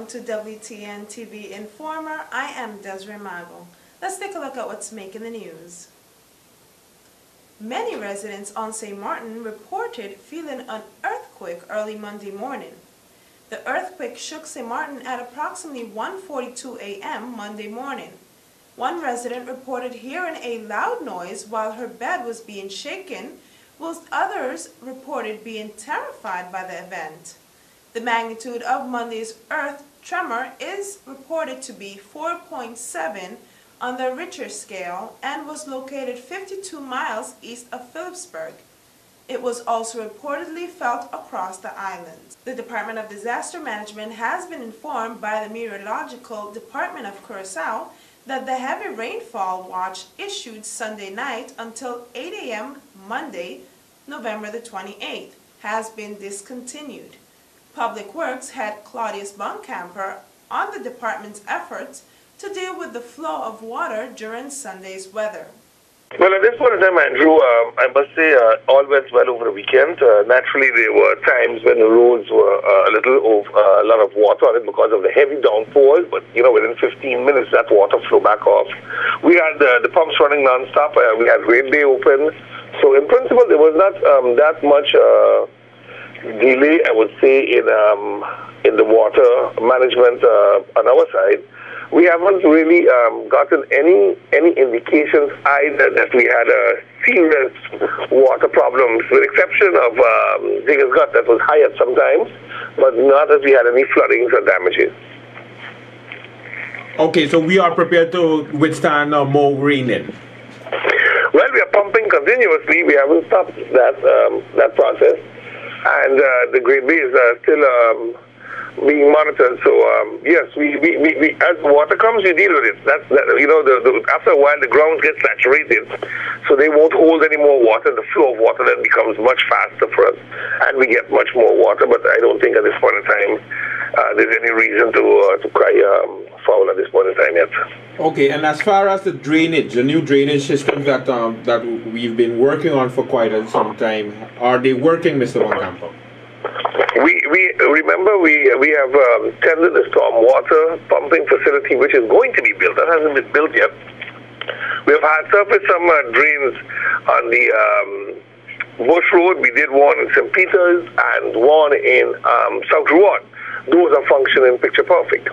welcome to WTN TV Informer. I am Desiree Mago. Let's take a look at what's making the news. Many residents on St. Martin reported feeling an earthquake early Monday morning. The earthquake shook St. Martin at approximately 1:42 a.m. Monday morning. One resident reported hearing a loud noise while her bed was being shaken, whilst others reported being terrified by the event. The magnitude of Monday's earth tremor is reported to be 4.7 on the Richter scale and was located 52 miles east of Phillipsburg. It was also reportedly felt across the island. The Department of Disaster Management has been informed by the Meteorological Department of Curaçao that the heavy rainfall watch issued Sunday night until 8 a.m. Monday, November the 28th, has been discontinued. Public Works head Claudius Bonkamper on the department's efforts to deal with the flow of water during Sunday's weather. Well, at this point in time, Andrew, I must say all went well over the weekend. Naturally, there were times when the roads were a lot of water on it because of the heavy downpours, but, within 15 minutes, that water flew back off. We had the pumps running non-stop. We had Rain Bay open. So, in principle, there was not that much delay, I would say, in the water management on our side. We haven't really gotten any indications either that we had serious water problems, with the exception of Diggers Gut that was high at sometimes, but not that we had any floodings or damages. Okay, so we are prepared to withstand more raining. Well, we are pumping continuously. We haven't stopped that process, and the Great Bay is still being monitored. So yes, we as water comes, we deal with it. After a while, the ground gets saturated, so they won't hold any more water. The flow of water then becomes much faster for us, and we get much more water. But I don't think at this point in time there's any reason to cry foul at this point in time yet. Okay, and as far as the drainage, the new drainage systems that we've been working on for quite some time, are they working, Mr. Bonkamper? We have tendered the stormwater pumping facility, which is going to be built. That hasn't been built yet. We've had surfaced some drains on the Bush Road. We did one in St. Peter's and one in South Rouen. Those are functioning picture perfect.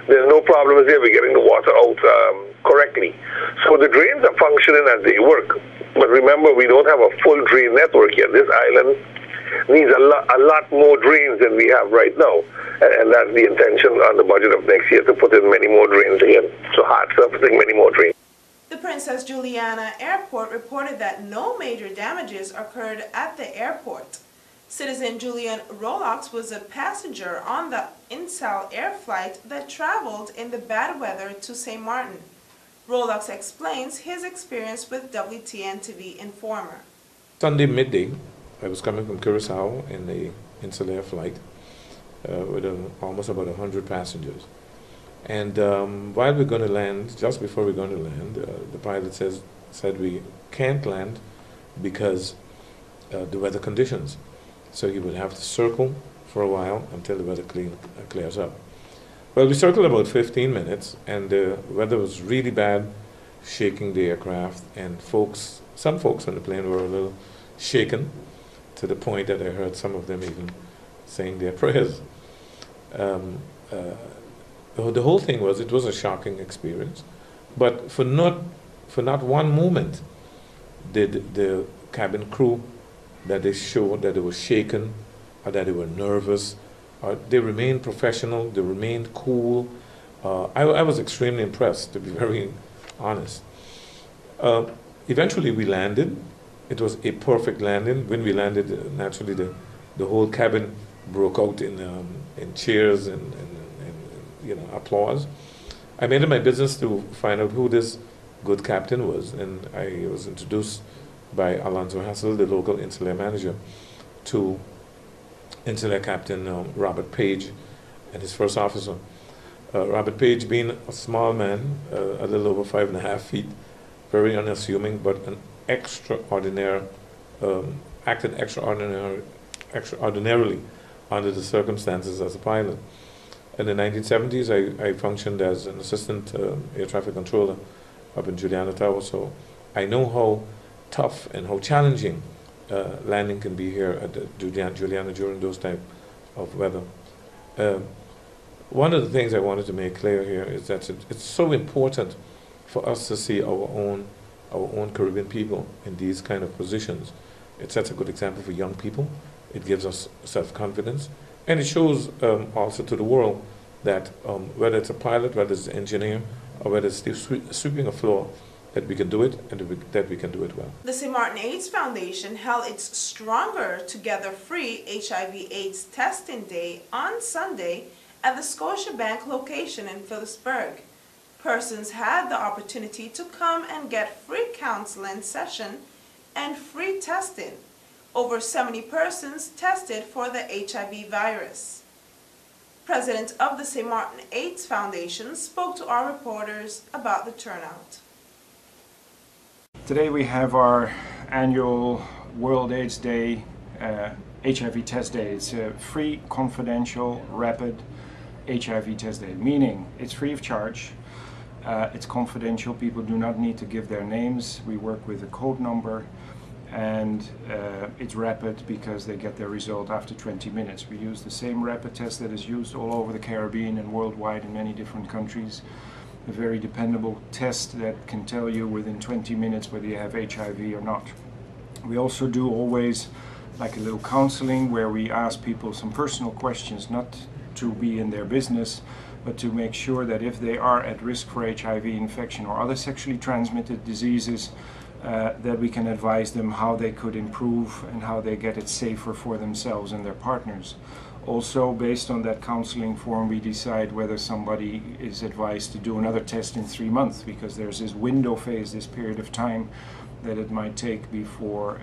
There's no problems there. We're getting the water out correctly. So the drains are functioning as they work. But remember, we don't have a full drain network yet. This island needs a lot more drains than we have right now. And that's the intention on the budget of next year, to put in many more drains again. So hard surfacing many more drains. The Princess Juliana Airport reported that no major damages occurred at the airport. Citizen Julian Rolox was a passenger on the Insel Air flight that traveled in the bad weather to St. Martin. Rolox explains his experience with WTN TV Informer. Sunday midday, I was coming from Curaçao in the Insel Air flight with almost about 100 passengers. And while we're going to land, just before we're going to land, the pilot said we can't land because the weather conditions. So he would have to circle for a while until the weather clears up. Well, we circled about 15 minutes, and the weather was really bad, shaking the aircraft, and some folks on the plane were a little shaken, to the point that I heard some of them even saying their prayers. The whole thing was, it was a shocking experience, but for not one moment did the cabin crew that they showed that they were shaken or that they were nervous. They remained professional, they remained cool. I was extremely impressed, to be very honest. Eventually we landed. It was a perfect landing. When we landed, naturally the whole cabin broke out in cheers and applause. I made it my business to find out who this good captain was, and I was introduced by Alonzo Hassel, the local Insel Air manager, to Insel Air Captain Robert Page and his first officer. Robert Page, being a small man, a little over 5.5 feet, very unassuming, but an extraordinary, acted extraordinarily under the circumstances as a pilot. In the 1970s, I functioned as an assistant air traffic controller up in Juliana Tower, so I know how tough and how challenging landing can be here at the Juliana during those type of weather. One of the things I wanted to make clear here is that it's so important for us to see our own Caribbean people in these kind of positions. It sets a good example for young people. It gives us self-confidence, and it shows also to the world that whether it's a pilot, whether it's an engineer, or whether it's sweeping a floor, that we can do it and that we can do it well. The St. Martin AIDS Foundation held its Stronger Together Free HIV/AIDS Testing Day on Sunday at the Scotiabank location in Phillipsburg. Persons had the opportunity to come and get free counseling session and free testing. Over 70 persons tested for the HIV virus. President of the St. Martin AIDS Foundation spoke to our reporters about the turnout. Today we have our annual World AIDS Day, HIV test day. It's a free, confidential, rapid HIV test day, meaning it's free of charge, it's confidential, people do not need to give their names, we work with a code number, and it's rapid because they get their result after 20 minutes. We use the same rapid test that is used all over the Caribbean and worldwide in many different countries. A very dependable test that can tell you within 20 minutes whether you have HIV or not. We also do always like a little counseling where we ask people some personal questions, not to be in their business, but to make sure that if they are at risk for HIV infection or other sexually transmitted diseases, that we can advise them how they could improve and how they get it safer for themselves and their partners. Also, based on that counseling form, we decide whether somebody is advised to do another test in 3 months, because there's this window phase, this period of time that it might take before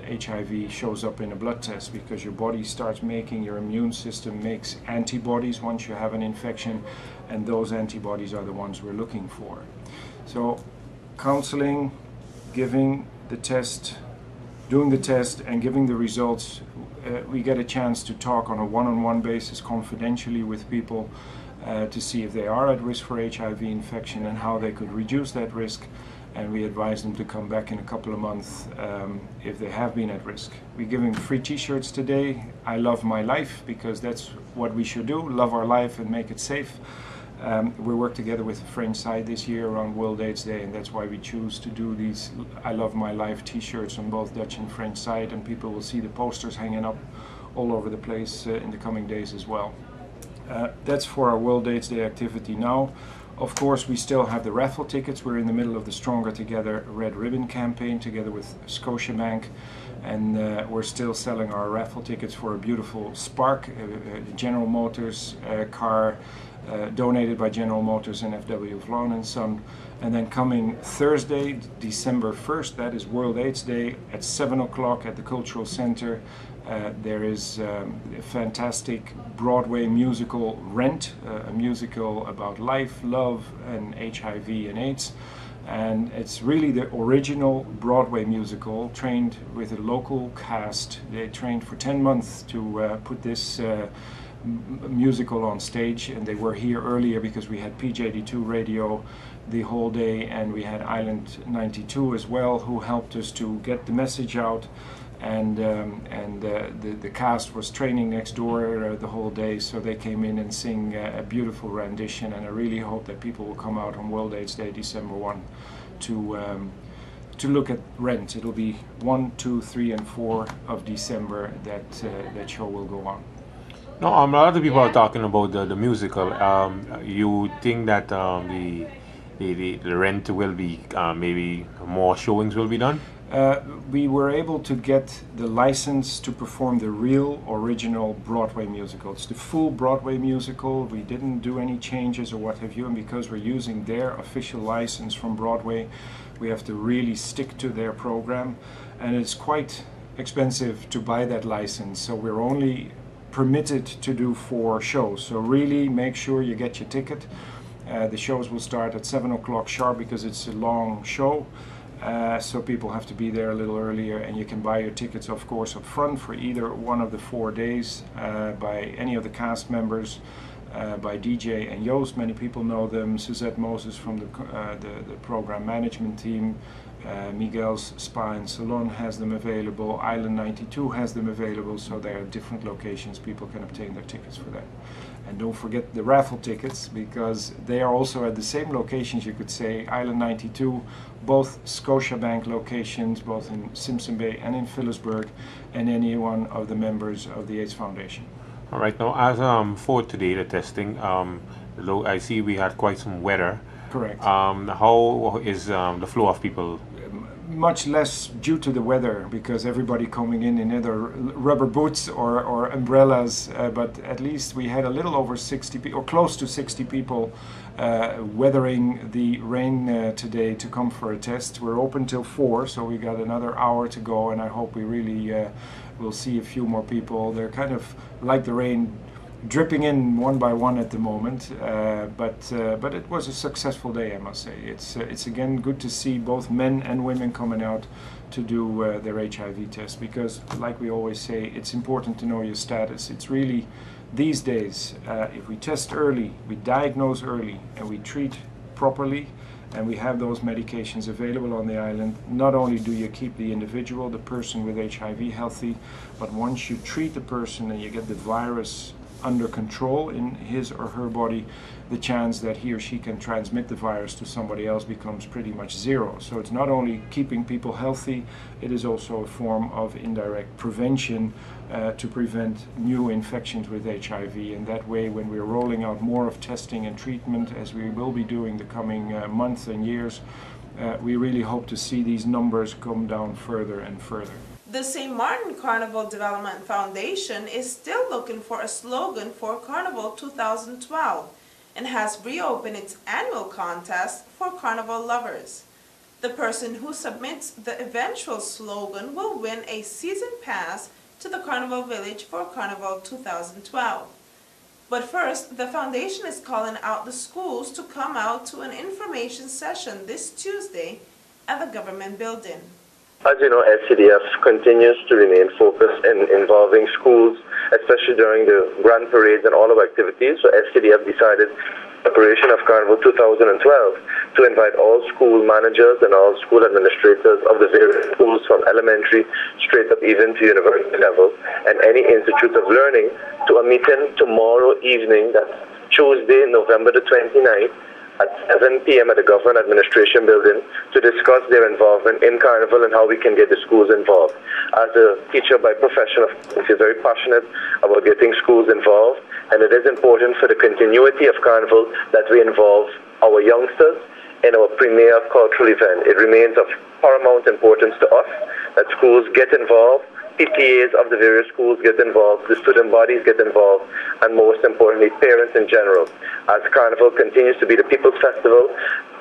HIV shows up in a blood test, because your body starts making, your immune system makes antibodies once you have an infection, and those antibodies are the ones we're looking for. So counseling, giving the test, doing the test and giving the results, we get a chance to talk on a one-on-one basis confidentially with people to see if they are at risk for HIV infection and how they could reduce that risk, and we advise them to come back in a couple of months if they have been at risk. We're giving free t-shirts today, I love my life, because that's what we should do, love our life and make it safe. We work together with the French side this year around World AIDS Day, and that's why we choose to do these I Love My Life t-shirts on both Dutch and French side, and people will see the posters hanging up all over the place in the coming days as well. That's for our World AIDS Day activity now. Of course, we still have the raffle tickets. We're in the middle of the Stronger Together Red Ribbon campaign together with Scotiabank, and we're still selling our raffle tickets for a beautiful Spark, General Motors car, donated by General Motors and FW Vlon & Son. And then coming Thursday, December 1st, that is World AIDS Day, at 7 o'clock at the Cultural Center. There is a fantastic Broadway musical, Rent, a musical about life, love, and HIV and AIDS. And it's really the original Broadway musical, trained with a local cast. They trained for 10 months to put this musical on stage, and they were here earlier because we had PJ82 radio the whole day, and we had Island 92 as well, who helped us to get the message out, and the cast was training next door the whole day, so they came in and sing a beautiful rendition, and I really hope that people will come out on World AIDS Day, December 1, to look at Rent. It'll be 1, 2, 3, and 4 of December that that show will go on. No, a lot of people are talking about the musical. You think that the Rent will be maybe more showings will be done? We were able to get the license to perform the real original Broadway musical. It's the full Broadway musical. We didn't do any changes or what have you, and because we're using their official license from Broadway, we have to really stick to their program, and it's quite expensive to buy that license, so we're only permitted to do 4 shows. So really make sure you get your ticket. The shows will start at 7 o'clock sharp because it's a long show, so people have to be there a little earlier, and you can buy your tickets of course up front for either one of the 4 days by any of the cast members. by DJ and Joost. Many people know them. Suzette Moses from the program management team. Miguel's Spa and Salon has them available. Island 92 has them available, so there are different locations people can obtain their tickets for that. And don't forget the raffle tickets, because they are also at the same locations, you could say. Island 92, both Scotiabank locations, both in Simpson Bay and in Phillipsburg, and any one of the members of the AIDS Foundation. All right, now as for today, the testing, I see we had quite some weather. Correct. How is the flow of people? Much less due to the weather, because everybody coming in either rubber boots or umbrellas, but at least we had a little over 60 people, or close to 60 people weathering the rain today to come for a test. We're open till 4, so we got another hour to go, and I hope we really will see a few more people. They're kind of like the rain, dripping in one by one at the moment, but it was a successful day, I must say. It's again good to see both men and women coming out to do their HIV test, because like we always say, it's important to know your status. It's really, these days, if we test early, we diagnose early, and we treat properly, and we have those medications available on the island, not only do you keep the individual, the person with HIV healthy, but once you treat the person and you get the virus under control in his or her body, the chance that he or she can transmit the virus to somebody else becomes pretty much zero. So it's not only keeping people healthy, it is also a form of indirect prevention to prevent new infections with HIV. And that way, when we're rolling out more of testing and treatment, as we will be doing the coming months and years, we really hope to see these numbers come down further and further. The St. Martin Carnival Development Foundation is still looking for a slogan for Carnival 2012 and has reopened its annual contest for Carnival lovers. The person who submits the eventual slogan will win a season pass to the Carnival Village for Carnival 2012. But first, the foundation is calling out the schools to come out to an information session this Tuesday at the government building. As you know, SCDF continues to remain focused in involving schools, especially during the grand parades and all of our activities. So SCDF decided, preparation of Carnival 2012, to invite all school managers and all school administrators of the various schools from elementary straight up even to university level, and any institute of learning, to a meeting tomorrow evening, that's Tuesday, November the 29th, at 7 p.m. at the Government Administration Building, to discuss their involvement in Carnival and how we can get the schools involved. As a teacher by profession, she's very passionate about getting schools involved, and it is important for the continuity of Carnival that we involve our youngsters in our premier cultural event. It remains of paramount importance to us that schools get involved, PTAs of the various schools get involved, the student bodies get involved, and most importantly, parents in general. As Carnival continues to be the People's Festival,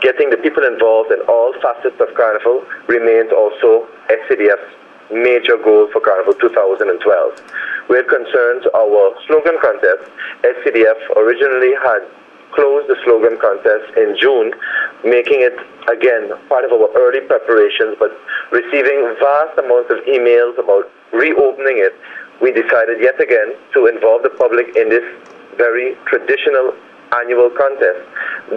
getting the people involved in all facets of Carnival remains also SCDF's major goal for Carnival 2012. Where it concerns our slogan contest, SCDF originally had closed the slogan contest in June, making it, again, part of our early preparations, but receiving vast amounts of emails about reopening it, we decided yet again to involve the public in this very traditional annual contest,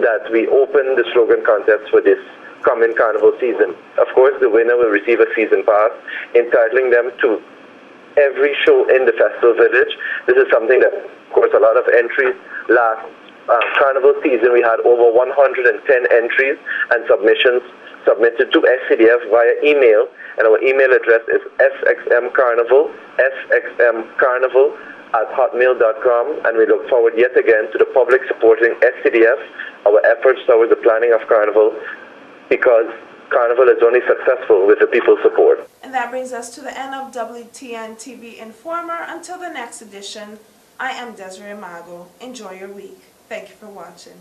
that we open the slogan contest for this coming Carnival season. Of course, the winner will receive a season pass, entitling them to every show in the Festival Village. This is something that, of course, a lot of entries last Carnival season. We had over 110 entries and submissions submitted to SCDF via email, and our email address is sxmcarnival@hotmail.com, and we look forward yet again to the public supporting SCDF, our efforts towards the planning of Carnival, because Carnival is only successful with the people's support. And that brings us to the end of WTN TV Informer. Until the next edition, I am Desiree Mago. Enjoy your week. Thank you for watching.